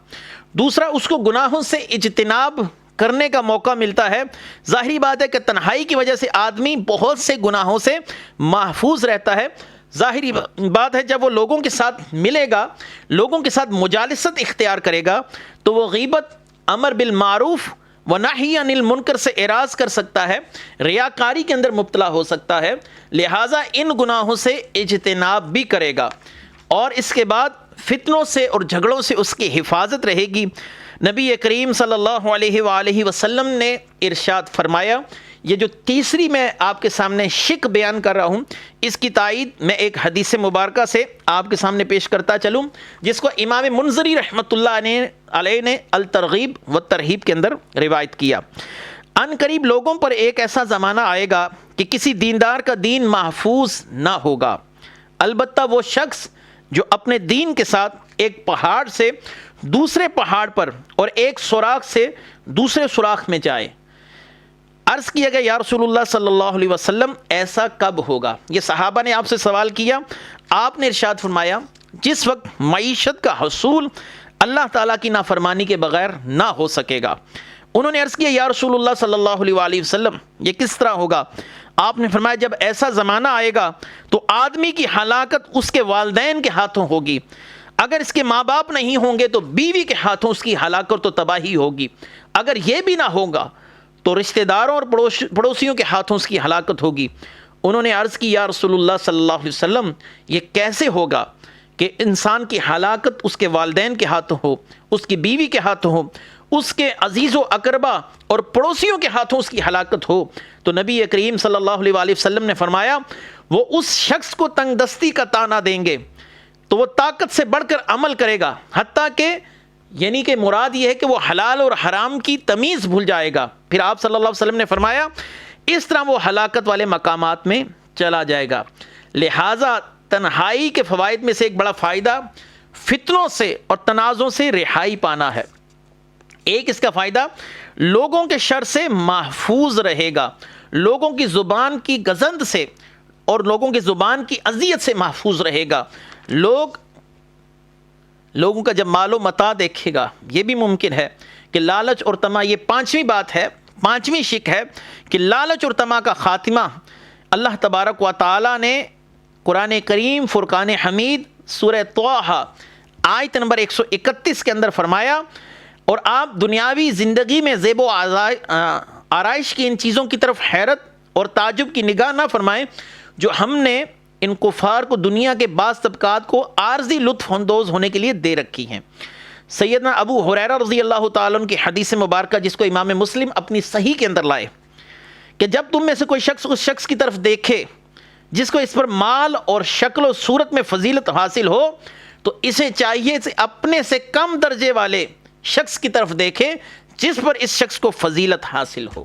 Speaker 2: دوسرا، اس کو گناہوں سے اجتناب کرنے کا موقع ملتا ہے۔ ظاہری بات ہے کہ تنہائی کی وجہ سے آدمی بہت سے گناہوں سے محفوظ رہتا ہے۔ ظاہری بات ہے جب وہ لوگوں کے ساتھ ملے گا، لوگوں کے ساتھ مجالست اختیار کرے گا، تو وہ غیبت، امر بالمعروف و نہی عن المنکر سے اعراض کر سکتا ہے، ریاکاری کے اندر مبتلا ہو سکتا ہے، لہٰذا ان گناہوں سے اجتناب بھی کرے گا، اور اس کے بعد فتنوں سے اور جھگڑوں سے اس کی حفاظت رہے گی۔ نبی کریم صلی اللہ علیہ وآلہ وسلم نے ارشاد فرمایا، یہ جو تیسری میں آپ کے سامنے شک بیان کر رہا ہوں، اس کی تائید میں ایک حدیث مبارکہ سے آپ کے سامنے پیش کرتا چلوں، جس کو امام منذری رحمۃ اللہ علیہ نے الترغیب و ترہیب کے اندر روایت کیا۔ ان قریب لوگوں پر ایک ایسا زمانہ آئے گا کہ کسی دیندار کا دین محفوظ نہ ہوگا، البتہ وہ شخص جو اپنے دین کے ساتھ ایک پہاڑ سے دوسرے پہاڑ پر اور ایک سوراخ سے دوسرے سوراخ میں جائے۔ عرض کیا گیا یا رسول اللہ صلی اللہ علیہ وسلم ایسا کب ہوگا؟ یہ صحابہ نے آپ سے سوال کیا، آپ نے ارشاد فرمایا جس وقت معیشت کا حصول اللہ تعالیٰ کی نافرمانی کے بغیر نہ ہو سکے گا، انہوں نے عرض کیا یا رسول اللہ صلی اللہ علیہ وآلہ وسلم یہ کس طرح ہوگا؟ آپ نے فرمایا جب ایسا زمانہ آئے گا تو آدمی کی ہلاکت اس کے والدین کے ہاتھوں ہوگی، اگر اس کے ماں باپ نہیں ہوں گے تو بیوی کے ہاتھوں اس کی ہلاکت و تباہی ہوگی، اگر یہ بھی نہ ہوگا تو رشتہ داروں اور پڑوسیوں کے ہاتھوں اس کی ہلاکت ہوگی۔ انہوں نے عرض کی یا رسول اللہ صلی اللہ علیہ وسلم یہ کیسے ہوگا کہ انسان کی ہلاکت اس کے والدین کے ہاتھوں ہو، اس کی بیوی کے ہاتھوں ہو، اس کے عزیز و اقربا اور پڑوسیوں کے ہاتھوں اس کی ہلاکت ہو؟ تو نبی کریم صلی اللہ علیہ وآلہ وسلم نے فرمایا وہ اس شخص کو تنگ دستی کا طعنہ دیں گے تو وہ طاقت سے بڑھ کر عمل کرے گا، حتیٰ کہ یعنی کہ مراد یہ ہے کہ وہ حلال اور حرام کی تمیز بھول جائے گا۔ پھر آپ صلی اللہ علیہ وسلم نے فرمایا اس طرح وہ ہلاکت والے مقامات میں چلا جائے گا۔ لہٰذا تنہائی کے فوائد میں سے ایک بڑا فائدہ فتنوں سے اور تنازعوں سے رہائی پانا ہے۔ ایک اس کا فائدہ لوگوں کے شر سے محفوظ رہے گا، لوگوں کی زبان کی گزند سے اور لوگوں کی زبان کی اذیت سے محفوظ رہے گا۔ لوگوں کا جب مال و متاع دیکھے گا، یہ بھی ممکن ہے کہ لالچ اور طمع، یہ پانچویں بات ہے، پانچویں شک ہے کہ لالچ اور طمع کا خاتمہ اللہ تبارک و تعالی نے قرآن کریم فرقان حمید سورہ طٰہٰ آیت نمبر 131 کے اندر فرمایا، اور آپ دنیاوی زندگی میں زیب و آرائش کی ان چیزوں کی طرف حیرت اور تعجب کی نگاہ نہ فرمائیں جو ہم نے ان کفار کو دنیا کے بعض طبقات کو عارضی لطف اندوز ہونے کے لیے دے رکھی ہیں۔ سیدنا ابو ہریرہ رضی اللہ تعالیٰ عنہ کی حدیث مبارکہ جس کو امام مسلم اپنی صحیح کے اندر لائے کہ جب تم میں سے کوئی شخص اس شخص کی طرف دیکھے جس کو اس پر مال اور شکل و صورت میں فضیلت حاصل ہو تو اسے چاہیے کہ اپنے سے کم درجے والے شخص کی طرف دیکھے جس پر اس شخص کو فضیلت حاصل ہو،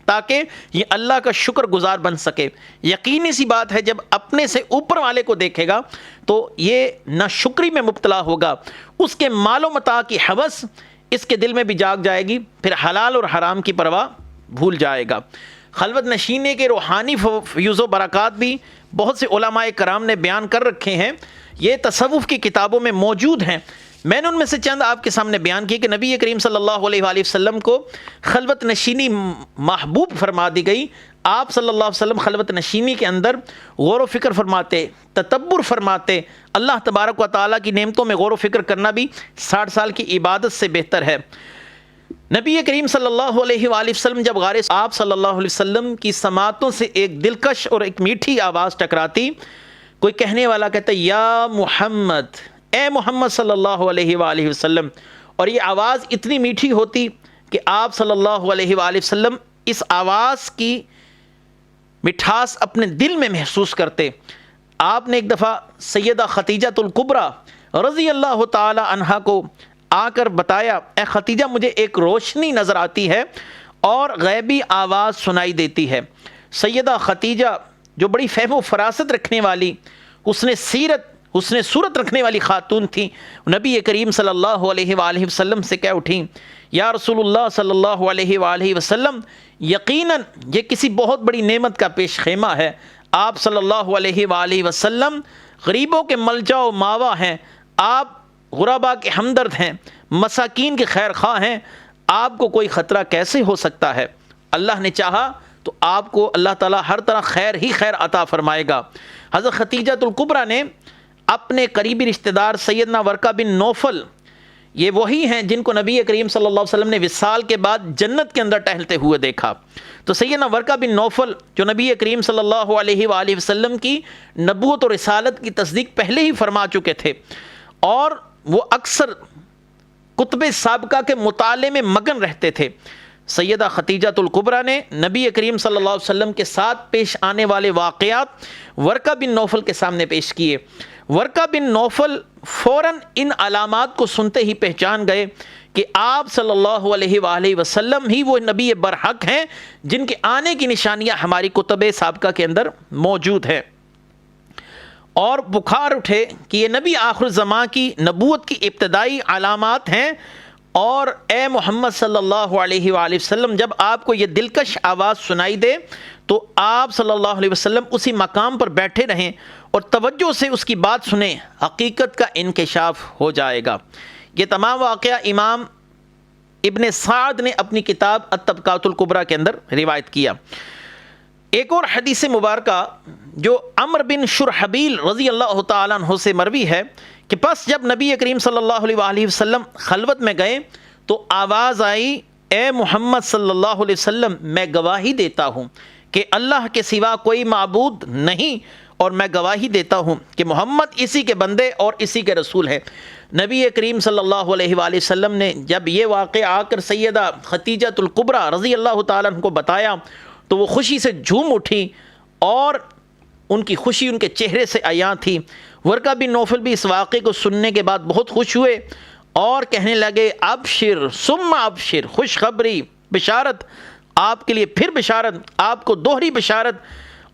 Speaker 2: تاکہ یہ اللہ کا شکر گزار بن سکے۔ یقینی سی بات ہے جب اپنے سے اوپر والے کو دیکھے گا تو یہ ناشکری میں مبتلا ہوگا، اس کے مال و متاع کی ہوس اس کے دل میں بھی جاگ جائے گی، پھر حلال اور حرام کی پرواہ بھول جائے گا۔ خلوت نشینے کے روحانی فیوز و برکات بھی بہت سے علماء کرام نے بیان کر رکھے ہیں، یہ تصوف کی کتابوں میں موجود ہیں۔ میں نے ان میں سے چند آپ کے سامنے بیان کی کہ نبی کریم صلی اللہ علیہ وآلہ وسلم کو خلوت نشینی محبوب فرما دی گئی۔ آپ صلی اللہ علیہ وسلم خلوت نشینی کے اندر غور و فکر فرماتے، تدبر فرماتے۔ اللہ تبارک و تعالیٰ کی نعمتوں میں غور و فکر کرنا بھی 60 سال کی عبادت سے بہتر ہے۔ نبی کریم صلی اللہ علیہ وآلہ وسلم جب غار آپ صلی اللہ علیہ وسلم کی سماعتوں سے ایک دلکش اور ایک میٹھی آواز ٹکراتی، کوئی کہنے والا کہتا یا محمد، اے محمد صلی اللہ علیہ وآلہ وسلم، اور یہ آواز اتنی میٹھی ہوتی کہ آپ صلی اللہ علیہ وآلہ وسلم اس آواز کی مٹھاس اپنے دل میں محسوس کرتے۔ آپ نے ایک دفعہ سیدہ خدیجہ الکبریٰ رضی اللہ تعالی عنہا کو آ کر بتایا، اے خدیجہ مجھے ایک روشنی نظر آتی ہے اور غیبی آواز سنائی دیتی ہے۔ سیدہ خدیجہ جو بڑی فہم و فراست رکھنے والی، حسن صورت رکھنے والی خاتون تھیں، نبی کریم صلی اللہ علیہ وآلہ وسلم سے کہہ اٹھیں یا رسول اللہ صلی اللہ علیہ وآلہ وسلم، یقیناً یہ کسی بہت بڑی نعمت کا پیش خیمہ ہے۔ آپ صلی اللہ علیہ وآلہ وسلم غریبوں کے ملجا و ماوا ہیں، آپ غرباء کے ہمدرد ہیں، مساکین کے خیر خواہ ہیں، آپ کو کوئی خطرہ کیسے ہو سکتا ہے؟ اللہ نے چاہا تو آپ کو اللہ تعالیٰ ہر طرح خیر ہی خیر عطا فرمائے گا۔ حضرت خدیجہ الکبریٰ نے اپنے قریبی رشتہ دار سیدنا ورقہ بن نوفل، یہ وہی ہیں جن کو نبی کریم صلی اللہ علیہ وسلم نے وصال کے بعد جنت کے اندر ٹہلتے ہوئے دیکھا، تو سیدنا ورقہ بن نوفل جو نبی کریم صلی اللہ علیہ وآلہ وسلم کی نبوت اور رسالت کی تصدیق پہلے ہی فرما چکے تھے، اور وہ اکثر کتب سابقہ کے مطالعے میں مگن رہتے تھے۔ سیدہ خدیجہ الکبریٰ نے نبی کریم صلی اللہ علیہ وسلم کے ساتھ پیش آنے والے واقعات ورقہ بن نوفل کے سامنے پیش کیے۔ ورقہ بن نوفل فوراً ان علامات کو سنتے ہی پہچان گئے کہ آپ صلی اللہ علیہ وآلہ وسلم ہی وہ نبی برحق ہیں جن کے آنے کی نشانیاں ہماری کتب سابقہ کے اندر موجود ہیں، اور بخار اٹھے کہ یہ نبی آخر الزمان کی نبوت کی ابتدائی علامات ہیں، اور اے محمد صلی اللہ علیہ وآلہ وسلم جب آپ کو یہ دلکش آواز سنائی دے تو آپ صلی اللہ علیہ وسلم اسی مقام پر بیٹھے رہیں اور توجہ سے اس کی بات سنیں، حقیقت کا انکشاف ہو جائے گا۔ یہ تمام واقعہ امام ابن سعد نے اپنی کتاب الطبقات الکبریٰ کے اندر روایت کیا۔ ایک اور حدیث مبارکہ جو عمرو بن شرحبیل رضی اللہ تعالیٰ عنہ سے مروی ہے کہ پس جب نبی کریم صلی اللہ علیہ وآلہ وسلم خلوت میں گئے تو آواز آئی، اے محمد صلی اللہ علیہ وسلم، میں گواہی دیتا ہوں کہ اللہ کے سوا کوئی معبود نہیں، اور میں گواہی دیتا ہوں کہ محمد اسی کے بندے اور اسی کے رسول ہے۔ نبی کریم صلی اللہ علیہ وآلہ وسلم نے جب یہ واقعہ آ کر سیدہ خدیجہ الکبریٰ رضی اللہ تعالیٰ عنہ کو بتایا تو وہ خوشی سے جھوم اٹھی، اور ان کی خوشی ان کے چہرے سے عیاں تھی۔ ورقہ بن نوفل بھی اس واقعے کو سننے کے بعد بہت خوش ہوئے اور کہنے لگے، ابشر ثم ابشر، خوشخبری، بشارت، آپ کے لیے پھر بشارت، آپ کو دوہری بشارت،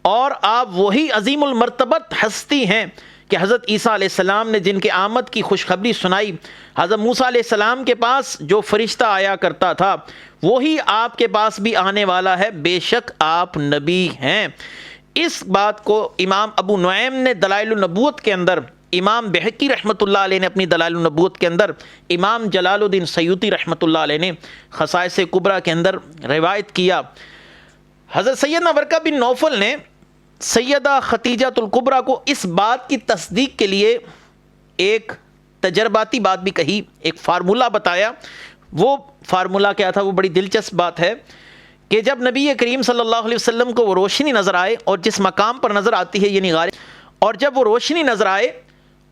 Speaker 2: اور آپ وہی عظیم المرتبت ہستی ہیں کہ حضرت عیسیٰ علیہ السلام نے جن کے آمد کی خوشخبری سنائی۔ حضرت موسیٰ علیہ السلام کے پاس جو فرشتہ آیا کرتا تھا وہی آپ کے پاس بھی آنے والا ہے، بے شک آپ نبی ہیں۔ اس بات کو امام ابو نعیم نے دلائل النبوت کے اندر، امام بہقی رحمۃ اللہ علیہ نے اپنی دلائل النبوت کے اندر، امام جلال الدین سیوطی رحمۃ اللہ علیہ نے خصائص کبریٰ کے اندر روایت کیا۔ حضرت سیدنا ورقہ بن نوفل نے سیدہ خدیجہ الکبریٰ کو اس بات کی تصدیق کے لیے ایک تجرباتی بات بھی کہی، ایک فارمولہ بتایا۔ وہ فارمولہ کیا تھا؟ وہ بڑی دلچسپ بات ہے کہ جب نبی کریم صلی اللہ علیہ وسلم کو وہ روشنی نظر آئے، اور جس مقام پر نظر آتی ہے یعنی غالب، اور جب وہ روشنی نظر آئے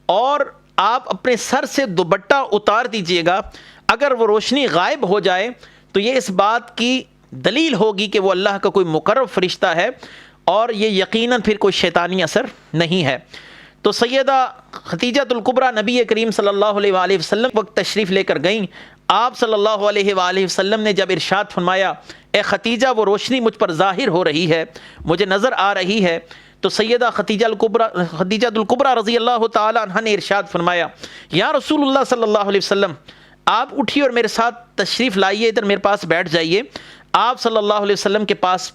Speaker 2: اور آپ اپنے سر سے دوپٹہ اتار دیجئے گا، اگر وہ روشنی غائب ہو جائے تو یہ اس بات کی دلیل ہوگی کہ وہ اللہ کا کوئی مقرب فرشتہ ہے، اور یہ یقیناً پھر کوئی شیطانی اثر نہیں ہے۔ تو سیدہ خدیجہ الکبریٰ نبی کریم صلی اللہ علیہ وآلہ وسلم وقت تشریف لے کر گئیں۔ آپ صلی اللہ علیہ وآلہ وسلم نے جب ارشاد فرمایا، اے خدیجہ وہ روشنی مجھ پر ظاہر ہو رہی ہے، مجھے نظر آ رہی ہے، تو سیدہ خدیجہ الکبریٰ رضی اللہ تعالی عنہ نے ارشاد فرمایا، یا رسول اللہ صلی اللہ علیہ وسلم، آپ اٹھیے اور میرے ساتھ تشریف لائیے، ادھر میرے پاس بیٹھ جائیے۔ آپ صلی اللہ علیہ وسلم کے پاس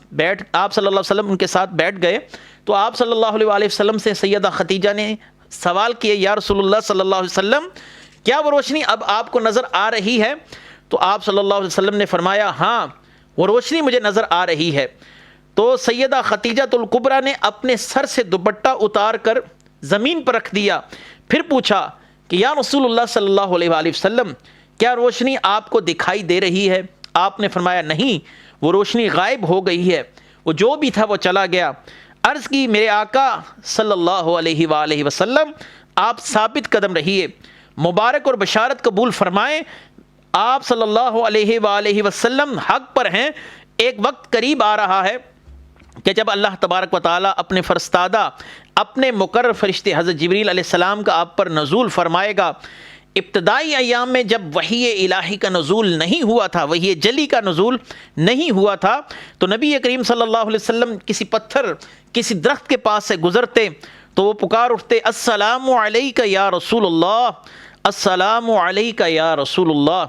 Speaker 2: آپ صلی اللہ علیہ وسلم ان کے ساتھ بیٹھ گئے تو آپ صلی اللہ علیہ وآلہ وسلم سے سیدہ خدیجہ نے سوال کیا، یا رسول اللہ صلی اللہ علیہ وسلم، کیا وہ روشنی اب آپ کو نظر آ رہی ہے؟ تو آپ صلی اللہ علیہ وسلم نے فرمایا، ہاں وہ روشنی مجھے نظر آ رہی ہے۔ تو سیدہ خدیجہ الکبریٰ نے اپنے سر سے دوپٹہ اتار کر زمین پر رکھ دیا، پھر پوچھا کہ یا رسول اللہ صلی اللہ علیہ وآلہ وسلم، کیا روشنی آپ کو دکھائی دے رہی ہے؟ آپ نے فرمایا، نہیں، وہ روشنی غائب ہو گئی ہے، وہ جو بھی تھا وہ چلا گیا۔ عرض کی، میرے آقا صلی اللہ علیہ وآلہ وسلم، آپ ثابت قدم رہیے، مبارک اور بشارت قبول فرمائیں، آپ صلی اللہ علیہ وآلہ وسلم حق پر ہیں۔ ایک وقت قریب آ رہا ہے کہ جب اللہ تبارک و تعالیٰ اپنے فرستادہ، اپنے مقرر فرشتے حضرت جبریل علیہ السلام کا آپ پر نزول فرمائے گا۔ ابتدائی ایام میں جب وحی الہی کا نزول نہیں ہوا تھا، وحی جلی کا نزول نہیں ہوا تھا، تو نبی کریم صلی اللہ علیہ وسلم کسی پتھر، کسی درخت کے پاس سے گزرتے تو وہ پکار اٹھتے، السلام علیک یا رسول اللہ، السلام علیک یا رسول اللہ۔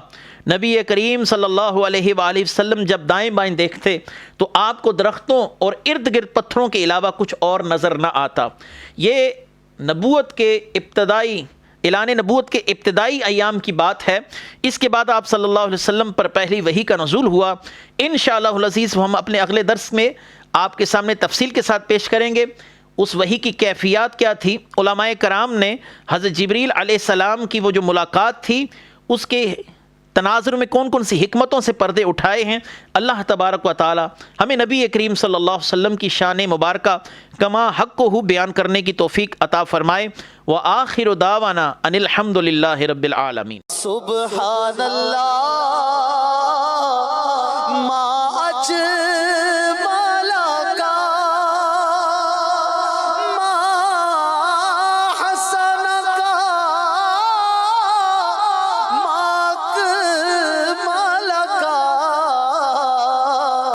Speaker 2: نبی کریم صلی اللہ علیہ وآلہ وسلم جب دائیں بائیں دیکھتے تو آپ کو درختوں اور ارد گرد پتھروں کے علاوہ کچھ اور نظر نہ آتا۔ یہ نبوت کے ابتدائی، اعلان نبوت کے ابتدائی ایام کی بات ہے۔ اس کے بعد آپ صلی اللہ علیہ وسلم پر پہلی وحی کا نزول ہوا۔ انشاءاللہ العزیز ہم اپنے اگلے درس میں آپ کے سامنے تفصیل کے ساتھ پیش کریں گے اس وحی کی کیفیات کیا تھی۔ علماء کرام نے حضرت جبریل علیہ السلام کی وہ جو ملاقات تھی اس کے تناظر میں کون کون سی حکمتوں سے پردے اٹھائے ہیں۔ اللہ تبارک و تعالی ہمیں نبی کریم صلی اللہ علیہ وسلم کی شان مبارکہ کما حق کو بیان کرنے کی توفیق عطا فرمائے۔ وآخر دعوانا ان الحمد للہ رب العالمین۔
Speaker 1: سبحان اللہ